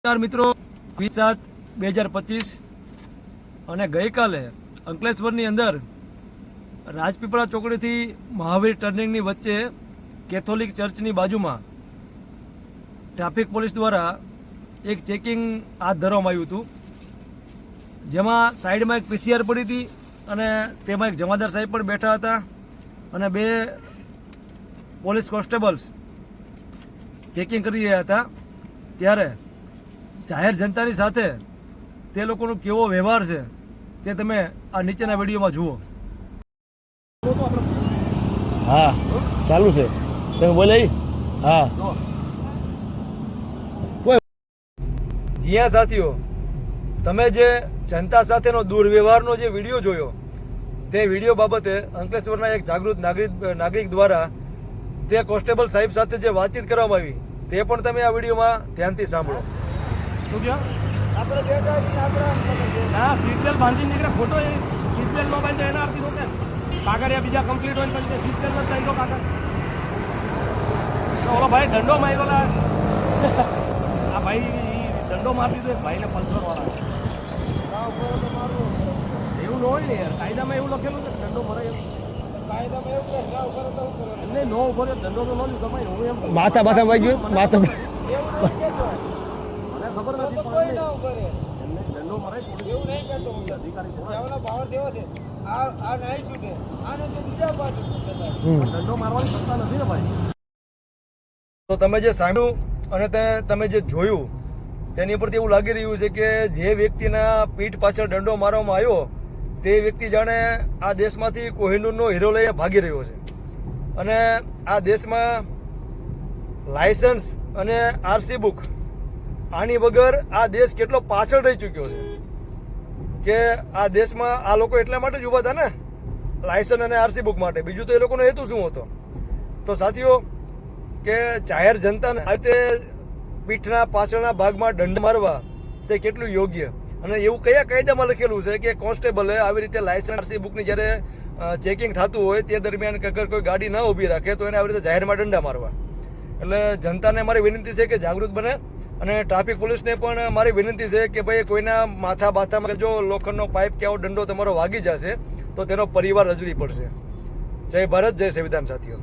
નમસ્કાર મિત્રો, 20/7/2025 અને ગઈકાલે અંકલેશ્વરની અંદર રાજપીપળા ચોકડીથી મહાવીર ટર્નિંગની વચ્ચે કેથોલિક ચર્ચની બાજુમાં ટ્રાફિક પોલીસ દ્વારા એક ચેકિંગ હાથ ધરવામાં આવ્યું હતું, જેમાં સાઈડમાં એક પીસીઆર પડી હતી અને તેમાં એક જમાદાર સાહેબ પણ બેઠા હતા અને બે પોલીસ કોન્સ્ટેબલ્સ ચેકિંગ કરી રહ્યા હતા. ત્યારે જાહેર જનતાની સાથે તે લોકોનો કેવો વ્યવહાર છે તે તમે આ નીચેના વિડીયોમાં જુઓ. હા ચાલુ છે, તમે બોલે. હા જીયા સાથીઓ, તમે જે જનતા સાથેનો દુર્વ્યવહારનો જે વિડીયો જોયો તે વિડીયો બાબતે અંકલેશ્વરના એક જાગૃત નાગરિક દ્વારા તે કોન્સ્ટેબલ સાહેબ સાથે જે વાતચીત કરવામાં આવી તે પણ તમે આ વિડીયોમાં ધ્યાનથી સાંભળો. શું કહો? હા સીટબેલ્ટ બાંધીને નીકળે ખોટો એ સીટબેલ્ટ નો બાંધે એના આરતી રોકે કાગળિયા બીજા કમ્પ્લીટ હોય પછી સીટબેલ્ટ જ ચાલ્યો કાગળ. ઓલો ભાઈ દંડો માર્યો આ ભાઈ દંડો મારી દીધો ભાઈને પલ્સર વાળા. એવું ન હોય ને યાર, કાયદામાં એવું લખેલું છે દંડો મરાય એમ. કાયદામાં નો ઉભો રહ્યો દંડો તો ન લીધો ભાઈ. હું એમ માથા વાગ્યું માથા મને ખબર નથી દંડો મરાય એવું નહીં કરતો અધિકારી દંડો મારવાની સત્તા નથી ને ભાઈ. તો તમે જે સાંભળ્યું અને તમે જે જોયું તેની પરથી એવું લાગી રહ્યું છે કે જે વ્યક્તિના પીઠ પાછળ દંડો મારવામાં આવ્યો તે વ્યક્તિ જાણે આ દેશમાંથી કોહિનૂરનો હીરો લઈને ભાગી રહ્યો છે અને આ દેશમાં લાયસન્સ અને આરસી બુક આની વગર આ દેશ કેટલો પાછળ રહી ચૂક્યો છે કે આ દેશમાં આ લોકો એટલા માટે જ ઊભા હતા ને, લાયસન્સ અને આરસી બુક માટે. બીજું તો એ લોકોનો હેતુ શું હતો? તો સાથીઓ, કે જાહેર જનતાને આ રીતે પીઠના પાછળના ભાગમાં દંડ મારવા તે કેટલું યોગ્ય અને એવું કયા કાયદામાં લખેલું છે કે કોન્સ્ટેબલે આવી રીતે લાયસન્સ આરસી બુકની જ્યારે ચેકિંગ થતું હોય તે દરમિયાન અગર કોઈ ગાડી ન ઊભી રાખે તો એને આવી રીતે જાહેરમાં દંડા મારવા. એટલે જનતાને મારી વિનંતી છે કે જાગૃત બને અને ટ્રાફિક પોલીસને પણ મારી વિનંતી છે કે ભાઈ કોઈના બાથામાં જો લોખંડનો પાઇપ કે આવો દંડો તમારો વાગી જશે તો તેનો પરિવાર રજડી પડશે. જય ભારત, જય સંવિધાન સાથીઓ.